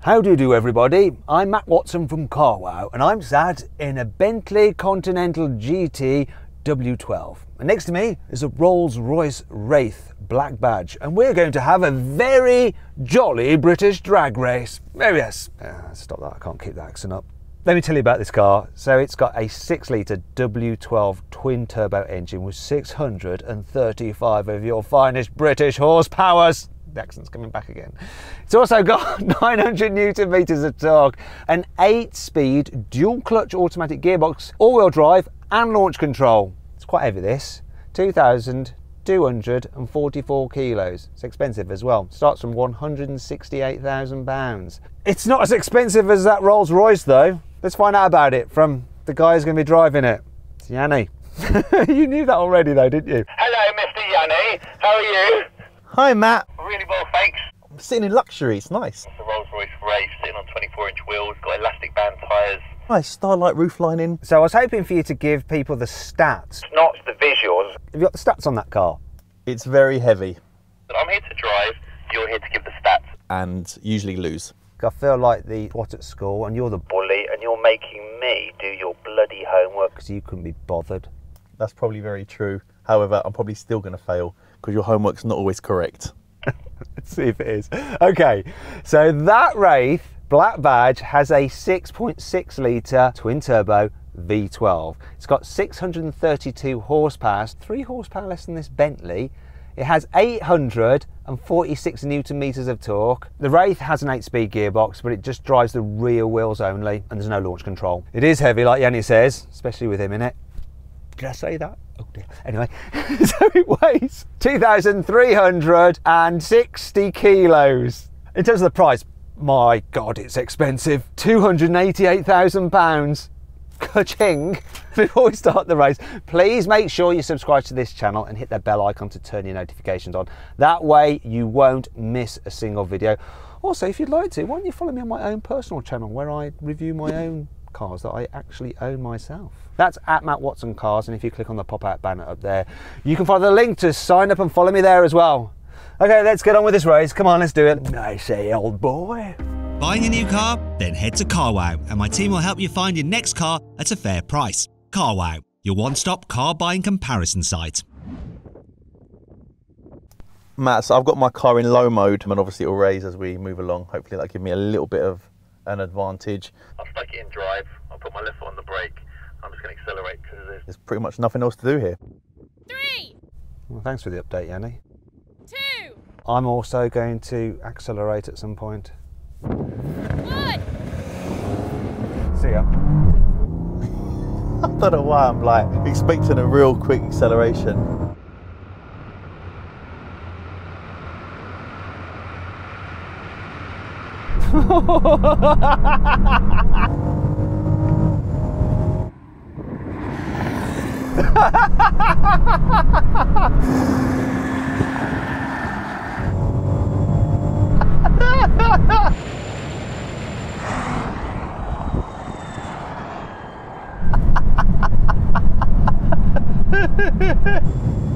How do you do, everybody? I'm Matt Watson from Carwow, and I'm sat in a Bentley Continental GT W12. And next to me is a Rolls-Royce Wraith black badge, and we're going to have a very jolly British drag race. Oh yes, stop that, I can't keep that accent up. Let me tell you about this car. So it's got a 6-litre W12 twin turbo engine with 635 of your finest British horsepowers. The accent's coming back again. It's also got 900 Newton meters of torque, an 8-speed dual clutch automatic gearbox, all-wheel drive and launch control. It's quite heavy, this. 2,244 kilos. It's expensive as well. Starts from £168,000. It's not as expensive as that Rolls-Royce though. Let's find out about it from the guy who's going to be driving it. It's Yianni. You knew that already though, didn't you? Hello, Mr. Yianni. How are you? Hi, Matt. Really well, thanks. I'm sitting in luxury. It's nice. It's a Rolls-Royce Wraith sitting on 24-inch wheels, got elastic band tyres. Nice starlight roof lining. So I was hoping for you to give people the stats. It's not the visuals. Have you got the stats on that car? It's very heavy. But I'm here to drive, you're here to give the stats. And usually lose. I feel like the twat at school and you're the Bully, and you're making me do your bloody homework. because you couldn't be bothered. That's probably very true. However, I'm probably still going to fail because your homework's not always correct. Let's see if it is. Okay, so that Wraith black badge has a 6.6 litre twin turbo V12. It's got 632 horsepower, 3 horsepower less than this Bentley. It has 846 Newton meters of torque. The Wraith has an 8-speed gearbox, but it just drives the rear wheels only, and there's no launch control. It is heavy, like Yianni says, especially with him in it. Did I say that? Oh dear. Anyway, so it weighs 2,360 kilos. In terms of the price, my God, it's expensive. £288,000. Ka-ching. Before we start the race, please make sure you subscribe to this channel and hit that bell icon to turn your notifications on. That way you won't miss a single video. Also, if you'd like to, why don't you follow me on my own personal channel where I review my own cars that I actually own myself. That's at Matt Watson Cars, and if you click on the pop-out banner up there, you can follow the link to sign up and follow me there as well. Okay, let's get on with this race. Come on, let's do it. I say, old boy. Buying a new car? Then head to Carwow and my team will help you find your next car at a fair price. Carwow, your one-stop car buying comparison site. Matt, so I've got my car in low mode, and obviously it'll raise as we move along. Hopefully that'll give me a little bit of an advantage. I'll stuck it in drive, I'll put my left foot on the brake. I'm just going to accelerate because There's pretty much nothing else to do here. 3, Well, thanks for the update, Yianni. 2, I'm also going to accelerate at some point. 1. See ya. I don't know why I'm like expecting a real quick acceleration.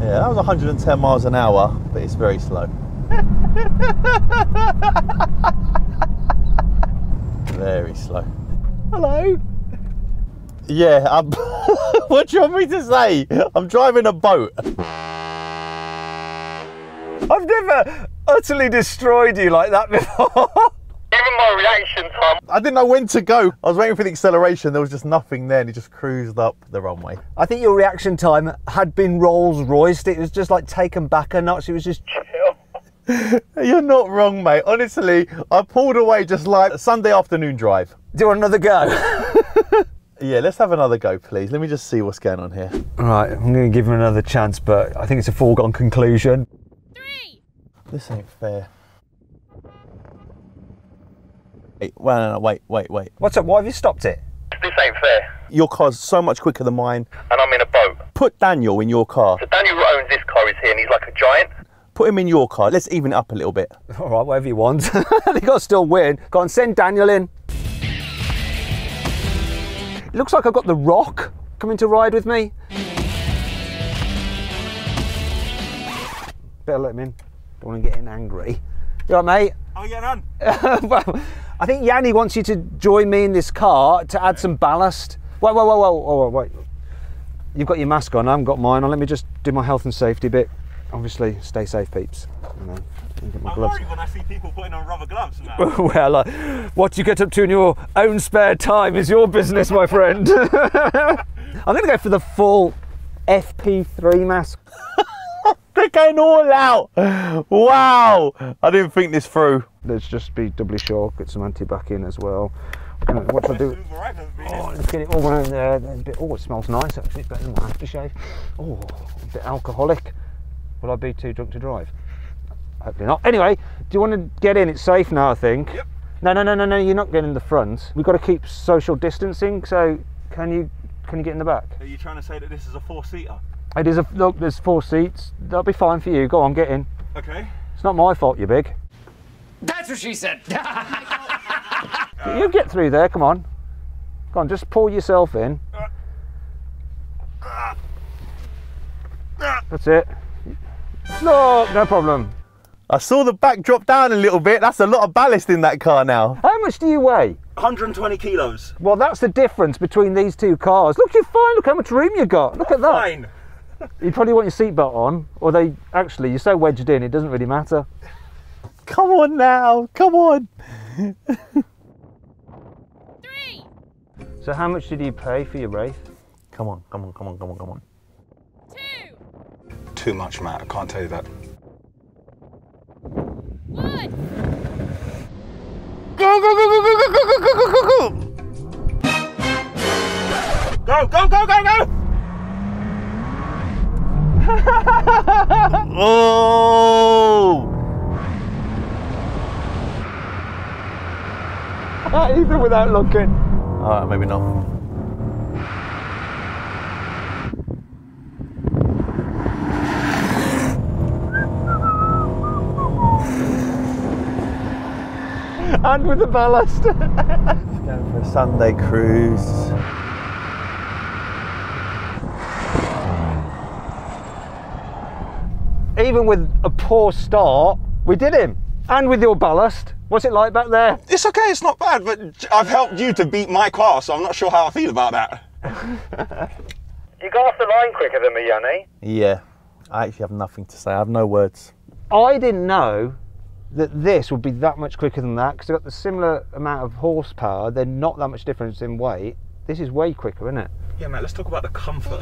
Yeah, that was 110 miles an hour, but it's very slow. Very slow. Hello. Yeah, I'm what do you want me to say? I'm driving a boat. I've never utterly destroyed you like that before. Even my reaction time. I didn't know when to go. I was waiting for the acceleration. There was just nothing there, and it just cruised up the runway. I think your reaction time had been Rolls-Royced. It was just like taken back a notch. It was just Chill. You're not wrong, mate. Honestly, I pulled away just like a Sunday afternoon drive. Do you want another go? Yeah, let's have another go, please. Let me just see what's going on here. Right, I'm going to give him another chance, but I think it's a foregone conclusion. 3, This ain't fair. Wait, well, no, wait. What's up? Why have you stopped it? This ain't fair. Your car's so much quicker than mine. And I'm in a boat. Put Daniel in your car. So Daniel who owns this car is here and he's like a giant. Put him in your car. Let's even it up a little bit. All right, whatever you want. I think I'll still win. Go on, send Daniel in. It looks like I've got The Rock coming to ride with me. Better let him in. Don't want to get in angry. You all right, mate? How are you getting on? Well, I think Yianni wants you to join me in this car to add some ballast. Wait. You've got your mask on, I haven't got mine on. Let me just do my health and safety bit. Obviously, stay safe, peeps. You know, get my I'm gloves. worried when I see people putting on rubber gloves now. Well, what you get up to in your own spare time is your business, my friend. I'm going to go for the full FP3 mask. They're going all out. Wow. I didn't think this through. Let's just be doubly sure. Get some anti-bac in as well. What should I do? Oh, let's get it all around there. Oh, it smells nice actually. It's better than my aftershave. Oh, a bit alcoholic. Will I be too drunk to drive? Hopefully not. Anyway, do you want to get in? It's safe now, I think. Yep. No. You're not getting in the front. We've got to keep social distancing. So can you get in the back? Are you trying to say that this is a 4-seater? It is look. There's 4 seats. That'll be fine for you. Go on, get in. Okay. It's not my fault you're big. That's what she said. You get through there. Come on. Go on. Just pull yourself in. That's it. No problem. I saw the back drop down a little bit. That's a lot of ballast in that car now. How much do you weigh? 120 kilos. Well, that's the difference between these two cars. Look, you're fine. Look how much room you got. Look at that. Fine. You probably want your seatbelt on, or you're so wedged in, it doesn't really matter. Come on now. Come on. 3, So how much did you pay for your Wraith? Come on. 2, Too much, Matt. I can't tell you that. 1. Go. Oh! Even without looking. Alright, maybe not. And with the ballast. Going for a Sunday cruise. Even with a poor start, we did him. And with your ballast. What's it like back there? It's okay, it's not bad, but I've helped you to beat my car, so I'm not sure how I feel about that. You got off the line quicker than me, Yianni. Yeah, I actually have nothing to say. I have no words. I didn't know that this would be that much quicker than that, because they've got the similar amount of horsepower. They're not that much difference in weight. This is way quicker, isn't it? Yeah, mate, let's talk about the comfort.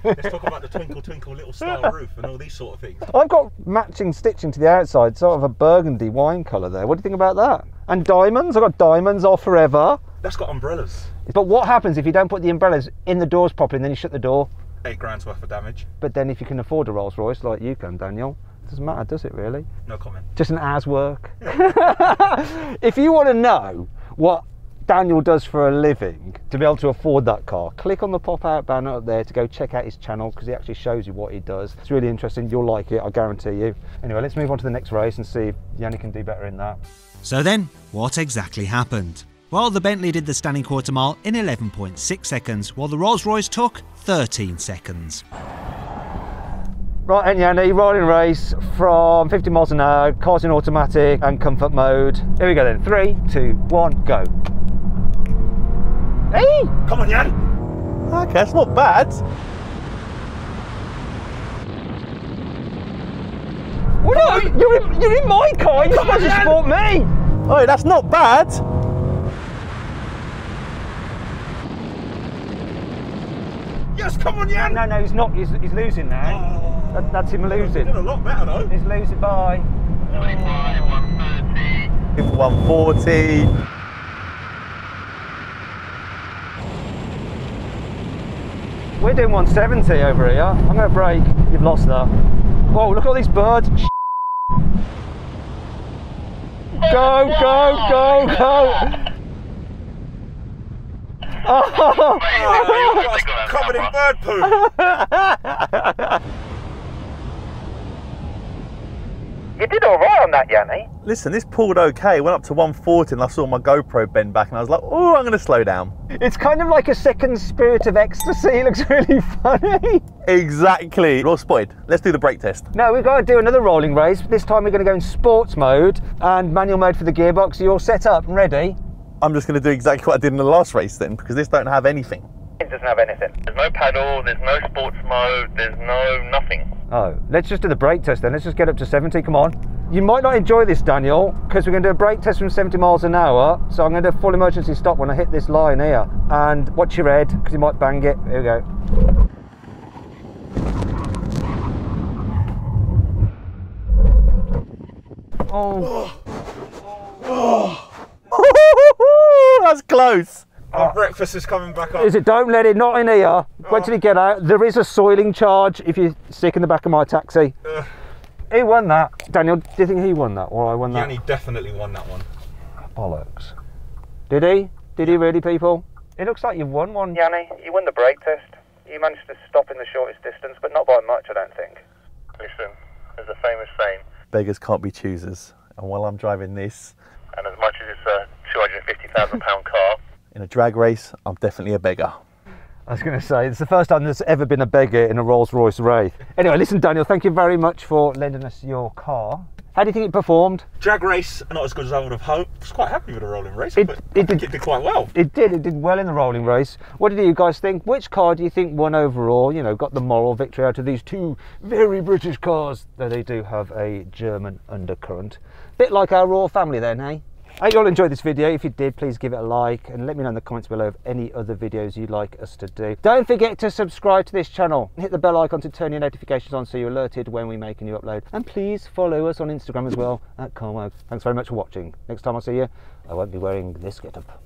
Let's talk about the twinkle, twinkle, little star roof and all these sort of things. I've got matching stitching to the outside, sort of a burgundy wine colour there. What do you think about that? And diamonds. I've got diamonds all forever. That's got umbrellas. But what happens if you don't put the umbrellas in the doors properly and then you shut the door? 8 grand's worth of damage. But then if you can afford a Rolls-Royce like you can, Daniel, it doesn't matter, does it really? No comment. Just an hour's work. If you want to know what Daniel does for a living to be able to afford that car, click on the pop-out banner up there to go check out his channel, because he actually shows you what he does. It's really interesting. You'll like it, I guarantee you. Anyway, let's move on to the next race and see if Yianni can do better in that. So then, what exactly happened? Well, the Bentley did the standing quarter mile in 11.6 seconds, while the Rolls-Royce took 13 seconds. Right, and Yianni, riding race from 50 miles an hour, cars in automatic and comfort mode. Here we go then. 3, 2, 1, go. Hey! Come on, Jan. Okay, that's not bad. Well, no, you're in my car. You're supposed to support me. Oh, that's not bad. Yes, come on, Jan. No, he's not. He's losing now. Oh, That's him losing. He's doing a lot better though. He's losing by 25, 130. 140. We're doing 170 over here. I'm going to brake. You've lost that. Whoa, look at all these birds. Go, go, go, go. Oh. Oh, covered in bird poo. You did all right on that, Yianni. Listen, this pulled okay. Went up to 140 and I saw my GoPro bend back and I was like, oh, I'm going to slow down. It's kind of like a second Spirit of Ecstasy. It looks really funny. Exactly. Well spotted. Let's do the brake test. No, we've got to do another rolling race. This time we're going to go in sports mode and manual mode for the gearbox. Are you all set up and ready? I'm just going to do exactly what I did in the last race then, because this don't have anything. It doesn't have anything. There's no pedal, there's no sports mode, there's no nothing. Oh, let's just do the brake test then. Let's just get up to 70, come on. You might not enjoy this, Daniel, because we're going to do a brake test from 70 miles an hour. So I'm going to do a full emergency stop when I hit this line here. And watch your head, because you might bang it. Here we go. Oh. That's close. Our breakfast is coming back up. Is it? Don't let it, not in here. Wait till you get out. There is a soiling charge if you're sick in the back of my taxi. He won that. Daniel, do you think he won that or I won that? Yianni definitely won that one. Bollocks. Did he? Did he really, people? It looks like you've won one. Yianni, you won the brake test. You managed to stop in the shortest distance, but not by much, I don't think. Listen, there's a famous saying, Beggars can't be choosers. And while I'm driving this, and as much as it's a £250,000 car, in a drag race, I'm definitely a beggar. I was going to say, it's the first time there's ever been a beggar in a Rolls-Royce Wraith. Anyway, listen, Daniel, thank you very much for lending us your car. How do you think it performed? Drag race, not as good as I would have hoped. I was quite happy with the rolling race, It but I think did- it did quite well. It did well in the rolling race. What did you guys think? Which car do you think won overall? You know, got the moral victory out of these two very British cars, though they do have a German undercurrent. Bit like our royal family then, eh? I hope you all enjoyed this video. If you did, please give it a like and let me know in the comments below of any other videos you'd like us to do. Don't forget to subscribe to this channel. Hit the bell icon to turn your notifications on so you're alerted when we make a new upload. And please follow us on Instagram as well, at carwow. Thanks very much for watching. Next time I see you, I won't be wearing this getup.